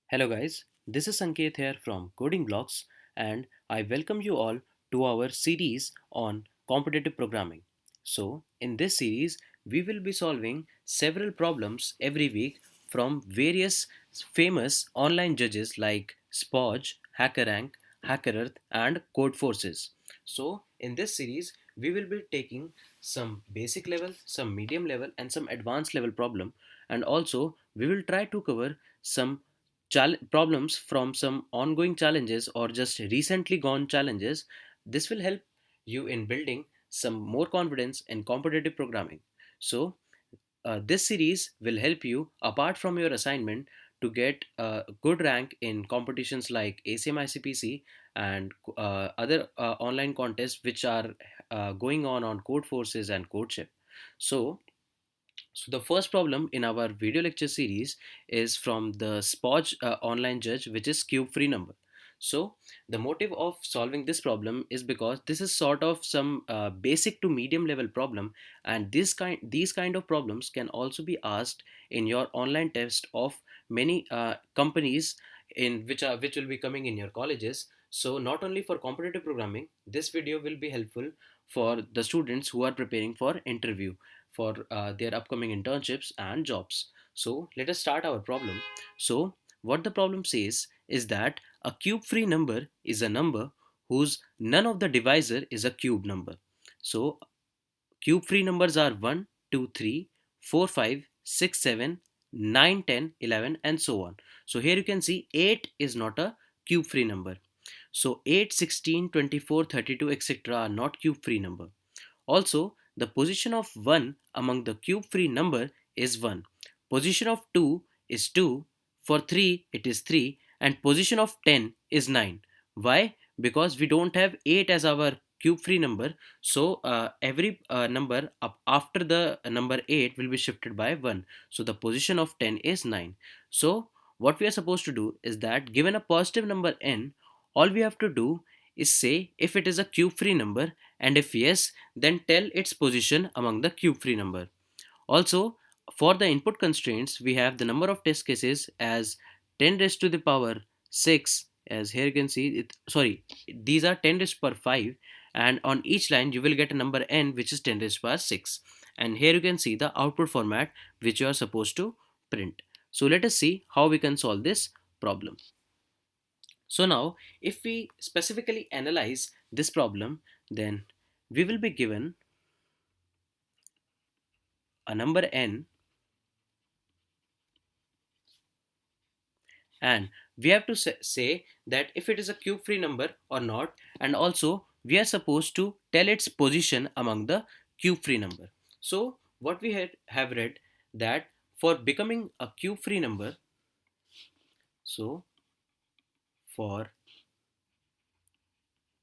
Hello guys, this is Sanket here from Coding Blocks and I welcome you all to our series on competitive programming. So, in this series, we will be solving several problems every week from various famous online judges like Spodge, HackerRank, HackerEarth and Codeforces. So, in this series, we will be taking some basic level, some medium level and some advanced level problem, and also we will try to cover some problems from some ongoing challenges or just recently gone challenges. This will help you in building some more confidence in competitive programming. So, this series will help you apart from your assignment to get a good rank in competitions like ACM ICPC and other online contests which are going on Code Forces and CodeShip. So, the first problem in our video lecture series is from the Spodge online judge, which is cube free number. So, the motive of solving this problem is because this is sort of some basic to medium level problem, and these kind of problems can also be asked in your online test of many companies in which will be coming in your colleges. So, not only for competitive programming, this video will be helpful for the students who are preparing for interview for their upcoming internships and jobs. So let us start our problem. So what the problem says is that a cube free number is a number whose none of the divisor is a cube number. So cube free numbers are 1, 2, 3, 4, 5, 6, 7, 9, 10, 11, and so on. So here you can see 8 is not a cube free number. So 8, 16, 24, 32, etc. are not cube free number. Also, the position of 1 among the cube free number is 1. Position of 2 is 2. For 3 it is 3 and position of 10 is 9. Why? Because we don't have 8 as our cube free number. So every number up after the number 8 will be shifted by 1. So the position of 10 is 9. So what we are supposed to do is that given a positive number n, all we have to do is say if it is a cube free number, and if yes, then tell its position among the cube free number. Also, for the input constraints, we have the number of test cases as 10 raised to the power 6, as here you can see it, sorry, these are 10 raised to the power 5, and on each line you will get a number n which is 10 raised to the power 6, and here you can see the output format which you are supposed to print. So let us see how we can solve this problem. So now, if we specifically analyze this problem, then we will be given a number n, and we have to say that if it is a cube free number or not, and also we are supposed to tell its position among the cube free number. So what we have read that for becoming a cube free number, so for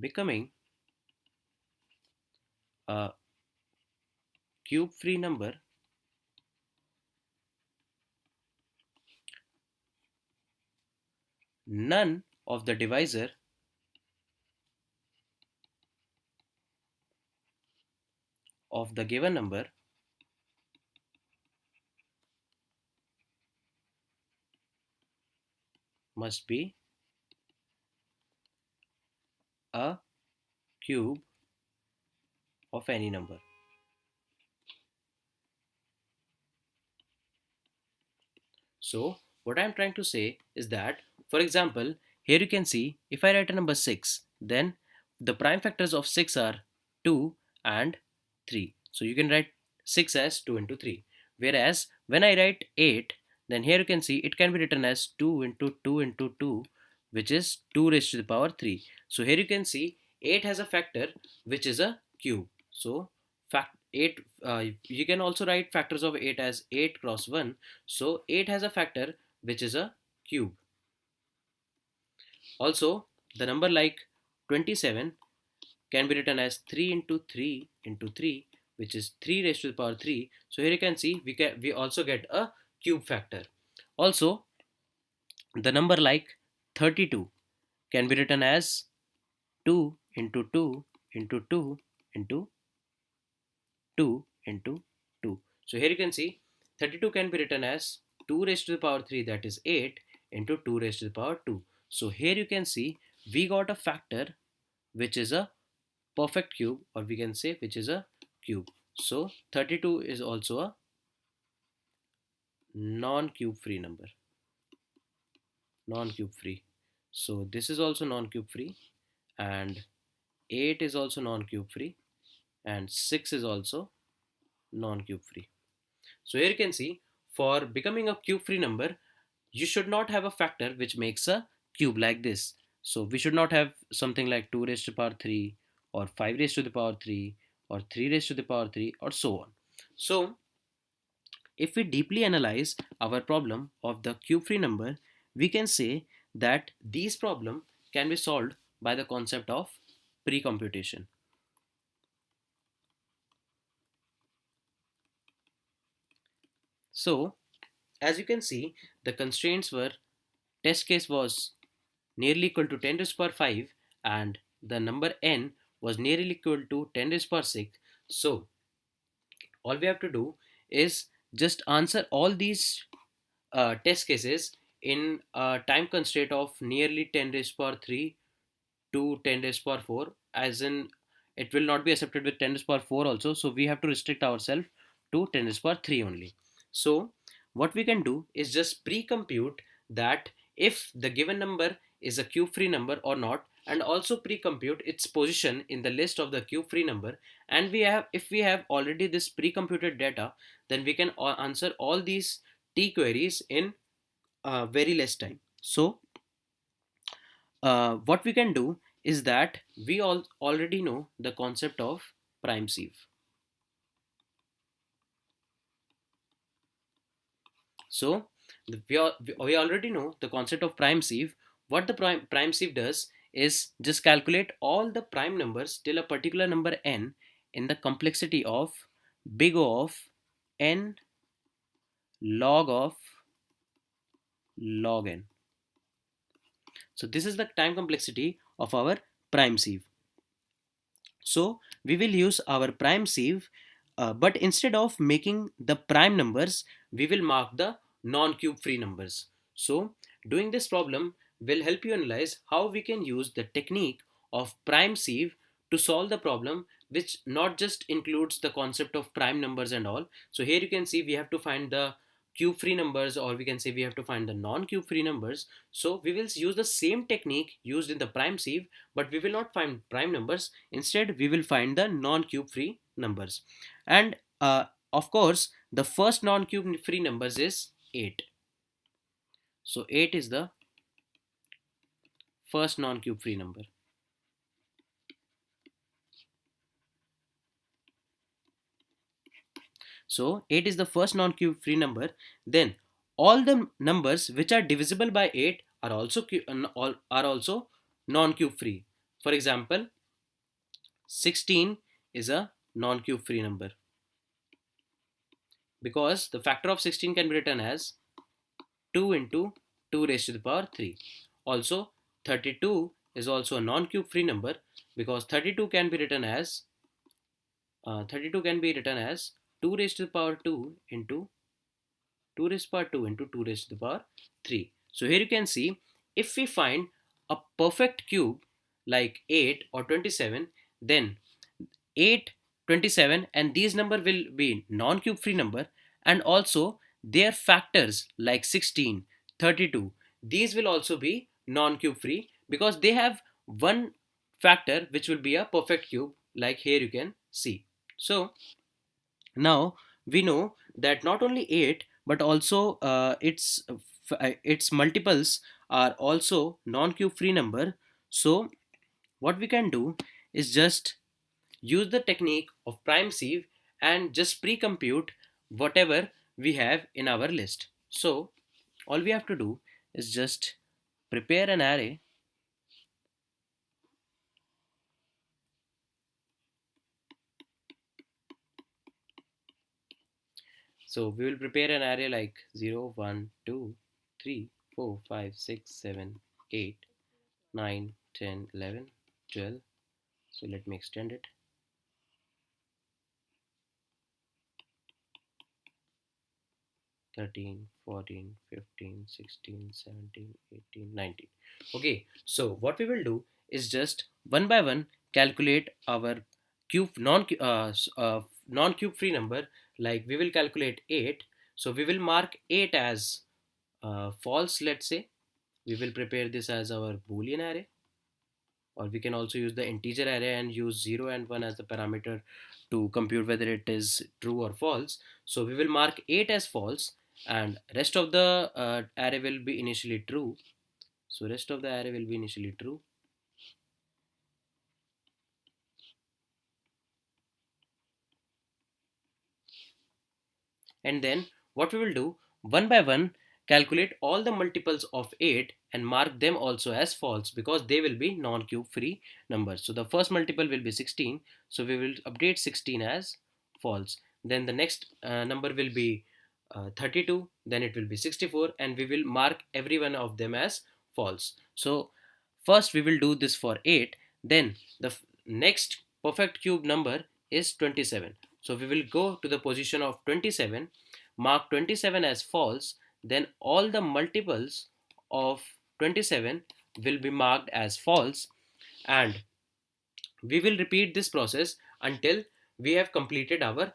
becoming a cube free number, none of the divisor of the given number must be a cube of any number. So what I'm trying to say is that, for example, here you can see if I write a number 6, then the prime factors of 6 are 2 and 3. So you can write 6 as 2 into 3. Whereas when I write 8, then here you can see it can be written as 2 into 2 into 2, which is 2 raised to the power 3. So here you can see 8 has a factor which is a cube. So fact 8, you can also write factors of 8 as 8 cross 1. So 8 has a factor which is a cube. Also, the number like 27 can be written as 3 into 3 into 3, which is 3 raised to the power 3. So here you can see we also get a cube factor. Also, the number like 32 can be written as 2 into 2 into 2 into 2 into 2. So here you can see 32 can be written as 2 raised to the power 3, that is 8, into 2 raised to the power 2. So here you can see we got a factor which is a perfect cube, or we can say which is a cube. So 32 is also a non-cube free number, non-cube free. So this is also non-cube free, and 8 is also non-cube free, and 6 is also non-cube free. So here you can see for becoming a cube free number, you should not have a factor which makes a cube like this. So we should not have something like 2 raised to the power 3 or 5 raised to the power 3 or 3 raised to the power 3 or so on. So if we deeply analyze our problem of the cube free number, we can say that these problem can be solved by the concept of pre-computation. So as you can see, the constraints were test case was nearly equal to 10 raised to the power 5 and the number n was nearly equal to 10 raised to the power 6. So all we have to do is just answer all these test cases in a time constraint of nearly 10 raised to the power 3 to 10 raised to the power 4, as in it will not be accepted with 10 raised to the power 4 also, so we have to restrict ourselves to 10 raised to the power 3 only. So what we can do is just pre-compute that if the given number is a cube free number or not, and also pre-compute its position in the list of the cube free number. And we have, if we have already this pre-computed data, then we can answer all these t queries in very less time. So what we can do is that we all already know the concept of prime sieve. So we already know the concept of prime sieve. What the prime sieve does is just calculate all the prime numbers till a particular number n in the complexity of big O of n log of log n. So this is the time complexity of our prime sieve. So we will use our prime sieve, but instead of making the prime numbers, we will mark the non-cube free numbers. So doing this problem will help you analyze how we can use the technique of prime sieve to solve the problem, which not just includes the concept of prime numbers and all. So here you can see we have to find the cube free numbers, or we can say we have to find the non-cube free numbers. So we will use the same technique used in the prime sieve, but we will not find prime numbers. Instead we will find the non-cube free numbers. And of course the first non-cube free numbers is 8. So 8 is the first non-cube free number. So 8 is the first non-cube free number. Then all the numbers which are divisible by 8 are also non-cube free. For example, 16 is a non-cube free number because the factor of 16 can be written as 2 into 2 raised to the power 3. Also 32 is also a non-cube free number because 32 can be written as 2 raised to the power 2 into 2 raised to the power 2 into 2 raised to the power 3. So here you can see if we find a perfect cube like 8 or 27, then 8, 27 and these number will be non-cube free number, and also their factors like 16, 32, these will also be non-cube free because they have one factor which will be a perfect cube, like here you can see. So now we know that not only 8 but also its multiples are also non-cube free number. So what we can do is just use the technique of prime sieve and just pre-compute whatever we have in our list. So all we have to do is just prepare an array. So we will prepare an array like 0, 1, 2, 3, 4, 5, 6, 7, 8, 9, 10, 11, 12. So let me extend it. 13, 14, 15, 16, 17, 18, 19. Okay, so what we will do is just one by one calculate our non cube free number. Like we will calculate 8. So we will mark 8 as false, let's say. We will prepare this as our boolean array, or we can also use the integer array and use 0 and 1 as the parameter to compute whether it is true or false. So we will mark 8 as false, and rest of the array will be initially true. So rest of the array will be initially true. And then what we will do, one by one calculate all the multiples of 8 and mark them also as false, because they will be non-cube free numbers. So the first multiple will be 16, so we will update 16 as false. Then the next number will be 32, then it will be 64, and we will mark every one of them as false. So first we will do this for 8, then the next perfect cube number is 27. So we will go to the position of 27, mark 27 as false, then all the multiples of 27 will be marked as false, and we will repeat this process until we have completed our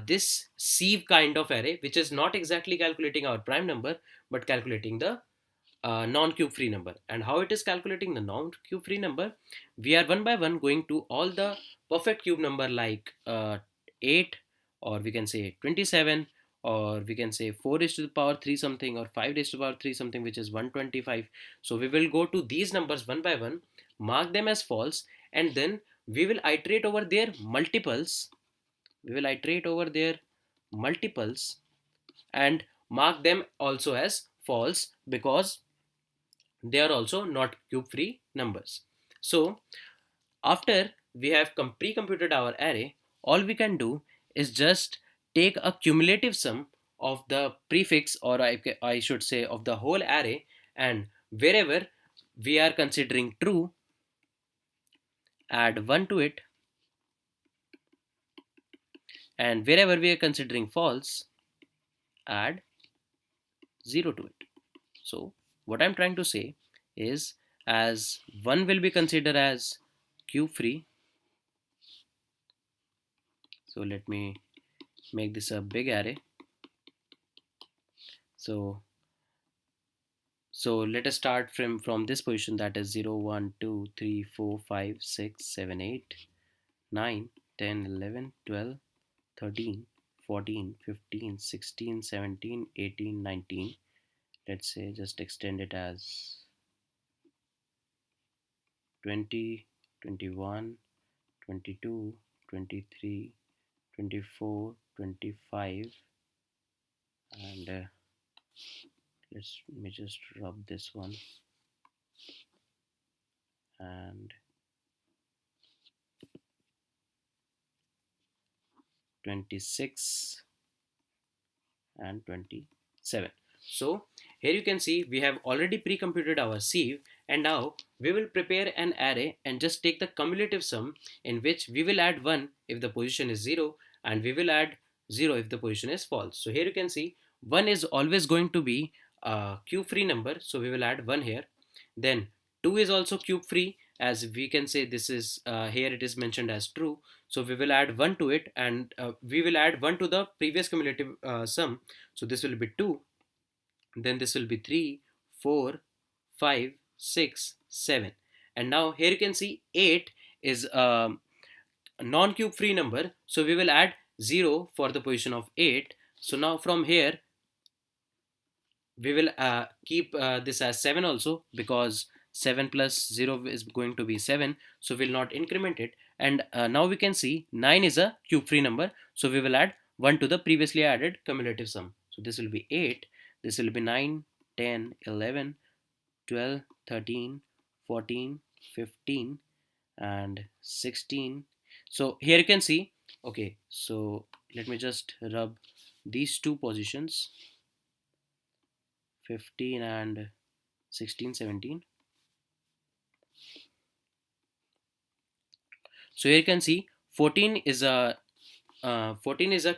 this sieve kind of array, which is not exactly calculating our prime number but calculating the non-cube free number. And how it is calculating the non-cube free number, we are one by one going to all the perfect cube number like 8, or we can say 27, or we can say 4 raised to the power 3 something, or 5 raised to the power 3 something, which is 125. So we will go to these numbers one by one, mark them as false, and then we will iterate over their multiples. We will iterate over their multiples and mark them also as false, because they are also not cube free numbers. So after we have pre-computed our array, all we can do is just take a cumulative sum of the prefix, or I should say of the whole array, and wherever we are considering true, add 1 to it, and wherever we are considering false, add 0 to it. So what I'm trying to say is, as 1 will be considered as cube free, so let me make this a big array. So let us start from this position, that is 0, 1, 2, 3, 4, 5, 6, 7, 8, 9, 10, 11, 12, 13, 14, 15, 16, 17, 18, 19. Let's say just extend it as 20, 21, 22, 23, 24, 25, and let me just rub this one, and 26 and 27. So here you can see we have already pre-computed our sieve, and now we will prepare an array and just take the cumulative sum, in which we will add 1 if the position is 0, and we will add 0 if the position is false. So here you can see 1 is always going to be a cube free number, so we will add 1 here. Then 2 is also cube free, as we can say this is here it is mentioned as true, so we will add 1 to it, and we will add 1 to the previous cumulative sum, so this will be 2, then this will be 3, 4, 5, 6, 7, and now here you can see 8 is a non-cube free number, so we will add 0 for the position of 8. So now from here we will keep this as 7 also, because 7 plus 0 is going to be 7, so we'll not increment it. And now we can see 9 is a cube free number, so we will add 1 to the previously added cumulative sum. So this will be 8, this will be 9, 10, 11, 12, 13, 14, 15, and 16. So here you can see, okay, so let me just rub these two positions, 15 and 16, 17. So here you can see 14 is a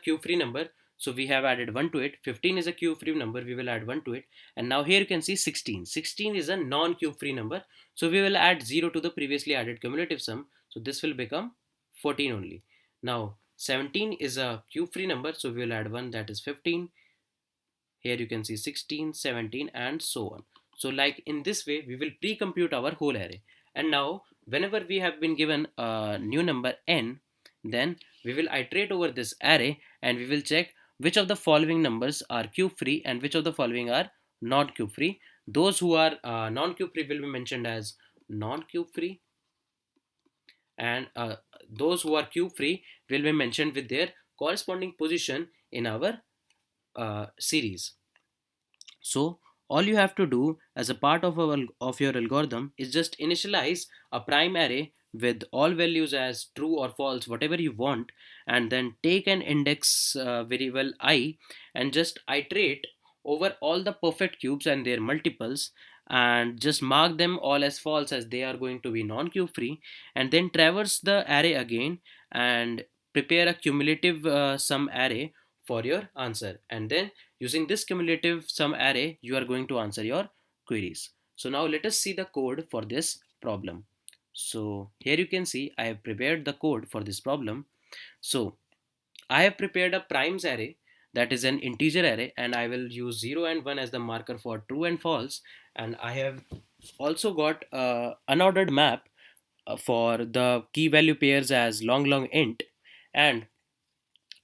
cube free number, So we have added 1 to it. 15 is a cube free number. We will add 1 to it. And now here you can see 16. 16 is a non-cube free number. So we will add 0 to the previously added cumulative sum. So this will become 14 only. Now 17 is a cube free number. So we will add 1, that is 15. Here you can see 16, 17 and so on. So like in this way, we will pre-compute our whole array. And now whenever we have been given a new number n, then we will iterate over this array and we will check which of the following numbers are cube free and which of the following are non-cube free. Those who are non-cube free will be mentioned as non-cube free, and those who are cube free will be mentioned with their corresponding position in our series. So all you have to do as a part of your algorithm is just initialize a prime array with all values as true or false, whatever you want, and then take an index variable I and just iterate over all the perfect cubes and their multiples, and just mark them all as false as they are going to be non-cube free, and then traverse the array again and prepare a cumulative sum array for your answer, and then using this cumulative sum array, you are going to answer your queries. So now let us see the code for this problem. So here you can see I have prepared the code for this problem. So I have prepared a primes array, that is an integer array, and I will use 0 and 1 as the marker for true and false. And I have also got unordered map for the key value pairs as long int, and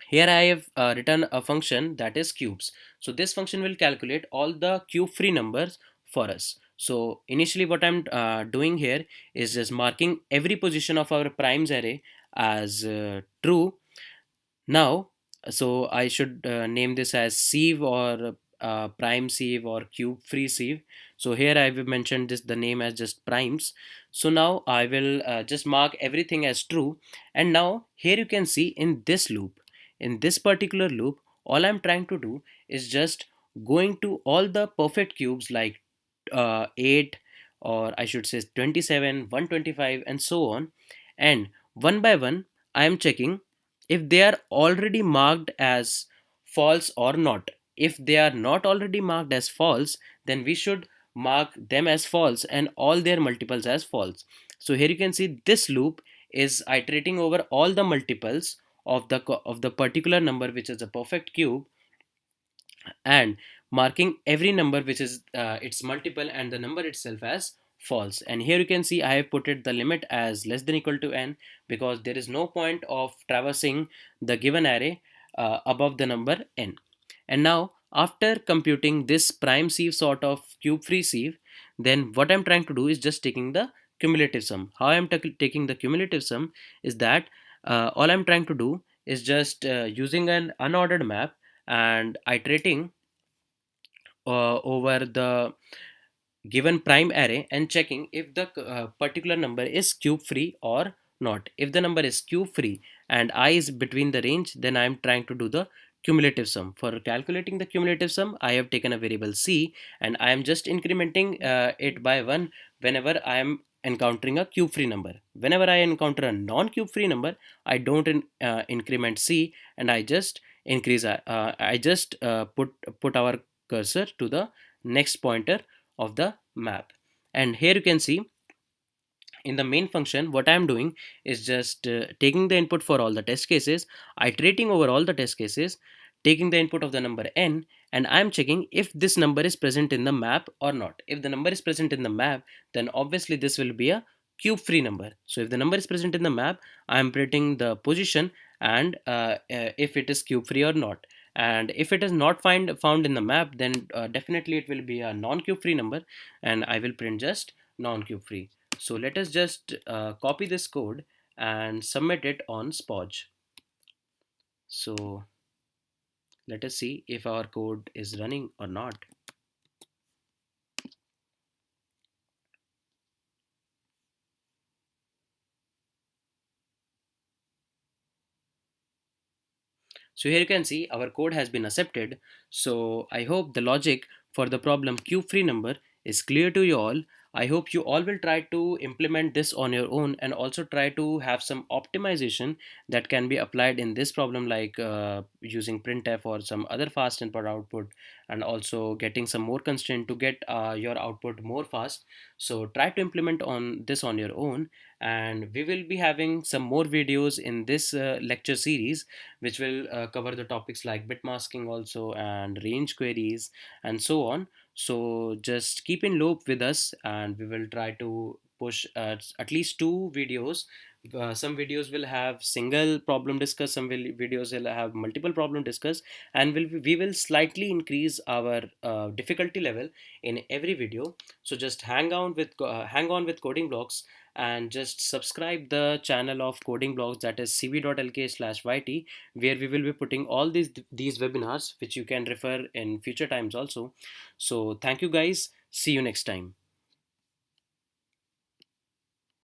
here I have written a function that is cubes. So this function will calculate all the cube free numbers for us. So initially what I'm doing here is just marking every position of our primes array as true. Now, so I should name this as sieve or prime sieve or cube free sieve. So here I have mentioned this the name as just primes. So now I will just mark everything as true. And now here you can see in this loop, in this particular loop, all I'm trying to do is just going to all the perfect cubes like 8, or I should say 27, 125 and so on, and one by one I am checking if they are already marked as false or not. If they are not already marked as false, then we should mark them as false and all their multiples as false. So here you can see this loop is iterating over all the multiples of the particular number which is a perfect cube, and marking every number which is its multiple and the number itself as false. And here you can see I have put it the limit as less than equal to n, because there is no point of traversing the given array above the number n. And now after computing this prime sieve sort of cube free sieve, then what I'm trying to do is just taking the cumulative sum. How I'm taking the cumulative sum is that all I'm trying to do is just using an unordered map and iterating over the given prime array and checking if the particular number is cube free or not. If the number is cube free and I is between the range, then I am trying to do the cumulative sum. For calculating the cumulative sum, I have taken a variable c and I am just incrementing it by 1 whenever I am encountering a cube free number. Whenever I encounter a non-cube free number, I don't increment c, and I just increase I just put our cursor to the next pointer of the map. And here you can see in the main function what I am doing is just taking the input for all the test cases, iterating over all the test cases, taking the input of the number n, and I am checking if this number is present in the map or not. If the number is present in the map, then obviously this will be a cube free number. So if the number is present in the map, I am printing the position and if it is cube free or not. And if it is not found in the map, then definitely it will be a non-cube free number, and I will print just non-cube free. So let us just copy this code and submit it on Spoj. So let us see if our code is running or not. So here you can see our code has been accepted. So I hope the logic for the problem cube free number is clear to you all. I hope you all will try to implement this on your own and also try to have some optimization that can be applied in this problem, like using printf or some other fast input output, and also getting some more constraint to get your output more fast. So try to implement on this on your own, and we will be having some more videos in this lecture series which will cover the topics like bit masking also, and range queries, and so on. So just keep in loop with us, and we will try to push at least two videos. Some videos will have single problem discuss, some videos will have multiple problem discuss, and we will slightly increase our difficulty level in every video. So just hang on with coding blocks, and just subscribe the channel of coding blocks, that is cv.lk/yt, where we will be putting all these webinars which you can refer in future times also. So thank you guys, see you next time.